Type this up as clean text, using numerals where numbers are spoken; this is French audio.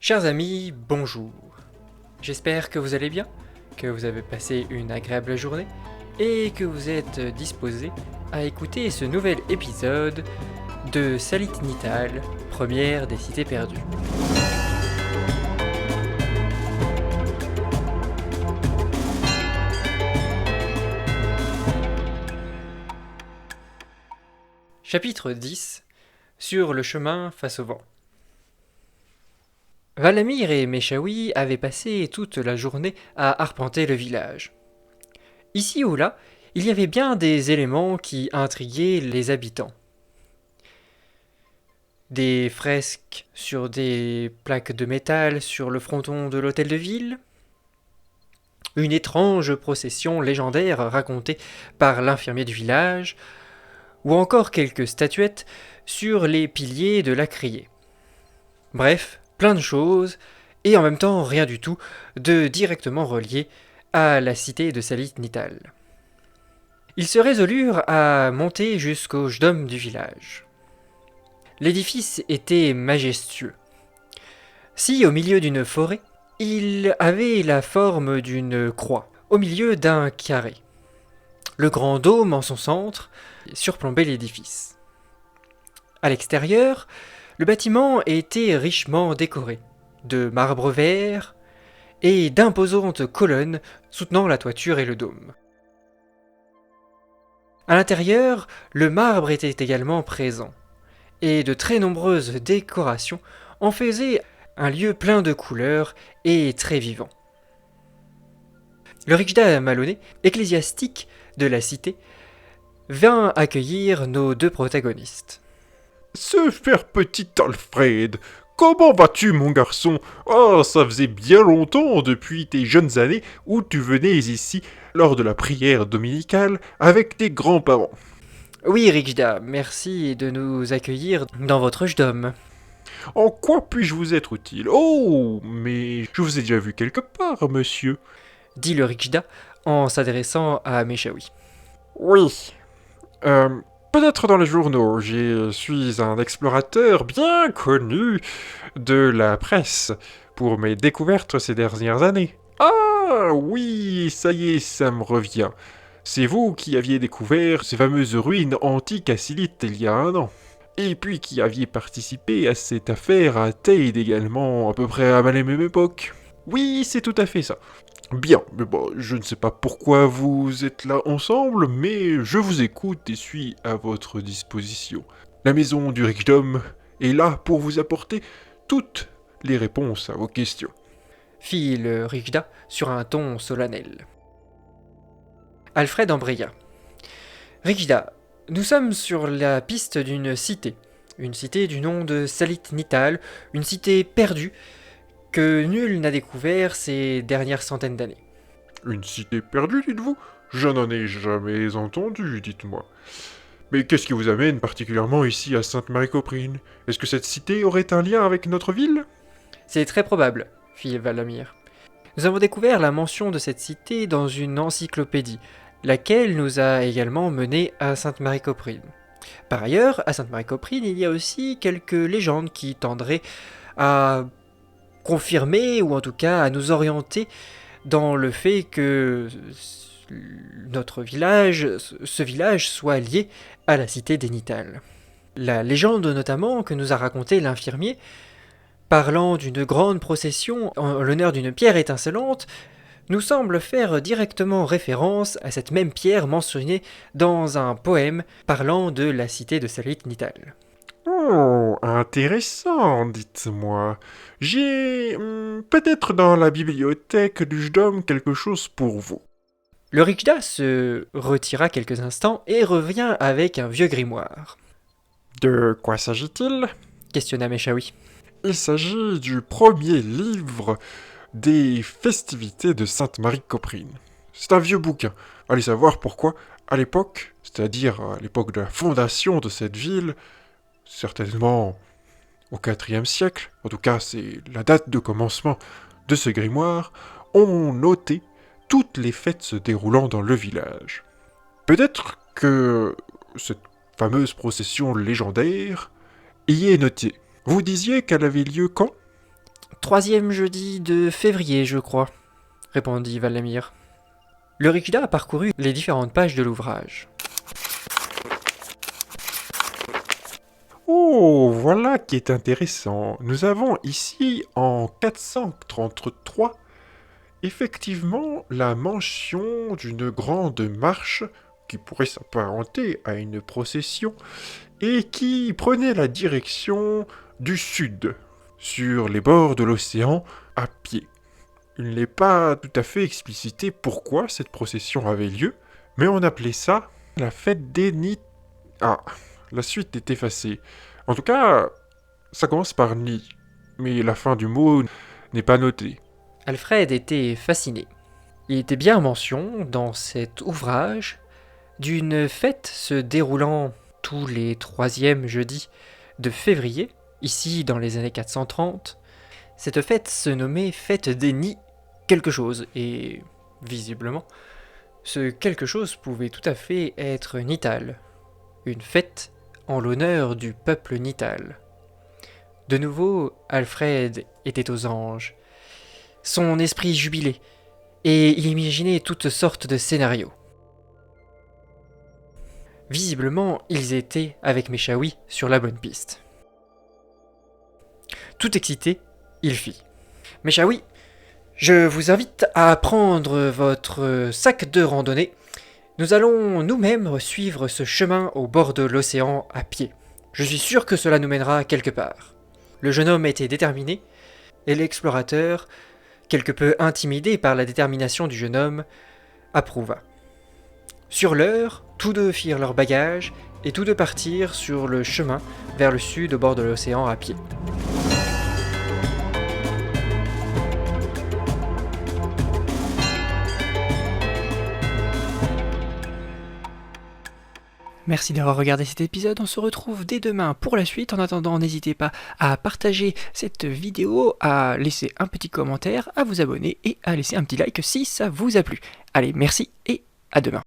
Chers amis, bonjour. J'espère que vous allez bien, que vous avez passé une agréable journée et que vous êtes disposés à écouter ce nouvel épisode de Salit Nital, première des cités perdues. Chapitre 10. Sur le chemin face au vent. Valamir et Meshaoui avaient passé toute la journée à arpenter le village. Ici ou là, il y avait bien des éléments qui intriguaient les habitants. Des fresques sur des plaques de métal sur le fronton de l'hôtel de ville, une étrange procession légendaire racontée par l'infirmier du village, ou encore quelques statuettes sur les piliers de la criée. Bref, plein de choses, et en même temps rien du tout de directement relié à la cité de Salit Nital. Ils se résolurent à monter jusqu'au jdom du village. L'édifice était majestueux. Si, au milieu d'une forêt, il avait la forme d'une croix, au milieu d'un carré. Le grand dôme en son centre surplombait l'édifice. À l'extérieur, le bâtiment était richement décoré, de marbre vert et d'imposantes colonnes soutenant la toiture et le dôme. À l'intérieur, le marbre était également présent, et de très nombreuses décorations en faisaient un lieu plein de couleurs et très vivant. Le Riksda Maloney, ecclésiastique de la cité, vint accueillir nos deux protagonistes. Ce faire petit Alfred, comment vas-tu mon garçon? Oh, ça faisait bien longtemps depuis tes jeunes années où tu venais ici lors de la prière dominicale avec tes grands-parents. Oui, Riksda, merci de nous accueillir dans votre jdom. En quoi puis-je vous être utile? Oh, mais je vous ai déjà vu quelque part, monsieur. Dit le Riksda en s'adressant à Meshaoui. Oui. Peut-être dans les journaux, je suis un explorateur bien connu de la presse pour mes découvertes ces dernières années. Ah oui, ça y est, ça me revient. C'est vous qui aviez découvert ces fameuses ruines antiques à Silith il y a un an. Et puis qui aviez participé à cette affaire à Tade également, à peu près à la même époque. Oui, c'est tout à fait ça. Bien, mais bon, je ne sais pas pourquoi vous êtes là ensemble, mais je vous écoute et suis à votre disposition. La maison du Riksdom est là pour vous apporter toutes les réponses à vos questions. Fit le Riksda sur un ton solennel. Alfred embraya. Riksda, nous sommes sur la piste d'une cité. Une cité du nom de Salit Nital, une cité perdue que nul n'a découvert ces dernières centaines d'années. Une cité perdue, dites-vous? Je n'en ai jamais entendu, dites-moi. Mais qu'est-ce qui vous amène particulièrement ici à Sainte-Marie-Coprine? Est-ce que cette cité aurait un lien avec notre ville? C'est très probable, fit Valamir. Nous avons découvert la mention de cette cité dans une encyclopédie, laquelle nous a également menés à Sainte-Marie-Coprine. Par ailleurs, à Sainte-Marie-Coprine, il y a aussi quelques légendes qui tendraient à confirmer, ou en tout cas à nous orienter dans le fait que notre village, ce village soit lié à la cité d'Enital. La légende notamment que nous a raconté l'infirmier, parlant d'une grande procession en l'honneur d'une pierre étincelante, nous semble faire directement référence à cette même pierre mentionnée dans un poème parlant de la cité de Salit Nital. Oh, intéressant, dites-moi. J'ai peut-être dans la bibliothèque du Jdom quelque chose pour vous. Le Riksda se retira quelques instants et revient avec un vieux grimoire. De quoi s'agit-il? Questionna Meshaoui. Il s'agit du premier livre des festivités de Sainte-Marie-Coprine. C'est un vieux bouquin. Allez savoir pourquoi, à l'époque, c'est-à-dire à l'époque de la fondation de cette ville, certainement au IVe siècle, en tout cas c'est la date de commencement de ce grimoire, on notait toutes les fêtes se déroulant dans le village. Peut-être que cette fameuse procession légendaire y est notée. Vous disiez qu'elle avait lieu quand? 3e jeudi de février, je crois, répondit Valamir. L'Auricula a parcouru les différentes pages de l'ouvrage. Oh, voilà qui est intéressant. Nous avons ici, en 433, effectivement la mention d'une grande marche qui pourrait s'apparenter à une procession et qui prenait la direction du sud, sur les bords de l'océan, à pied. Il n'est pas tout à fait explicité pourquoi cette procession avait lieu, mais on appelait ça la fête des Ni... Ah, la suite est effacée. En tout cas, ça commence par Ni, mais la fin du mot n'est pas notée. Alfred était fasciné. Il était bien mention, dans cet ouvrage, d'une fête se déroulant tous les 3e jeudis de février, ici dans les années 430. Cette fête se nommait Fête des Nids quelque chose, et visiblement, ce quelque chose pouvait tout à fait être Nital, une fête en l'honneur du peuple Nital. De nouveau, Alfred était aux anges. Son esprit jubilait, et il imaginait toutes sortes de scénarios. Visiblement, ils étaient, avec Meshaoui, sur la bonne piste. Tout excité, il fit. « Meshaoui, je vous invite à prendre votre sac de randonnée. Nous allons nous-mêmes suivre ce chemin au bord de l'océan à pied. Je suis sûr que cela nous mènera quelque part. » Le jeune homme était déterminé, et l'explorateur, quelque peu intimidé par la détermination du jeune homme, approuva. Sur l'heure, tous deux firent leurs bagages, et tous deux partirent sur le chemin vers le sud au bord de l'océan à pied. Merci d'avoir regardé cet épisode, on se retrouve dès demain pour la suite. En attendant, n'hésitez pas à partager cette vidéo, à laisser un petit commentaire, à vous abonner et à laisser un petit like si ça vous a plu. Allez, merci et à demain.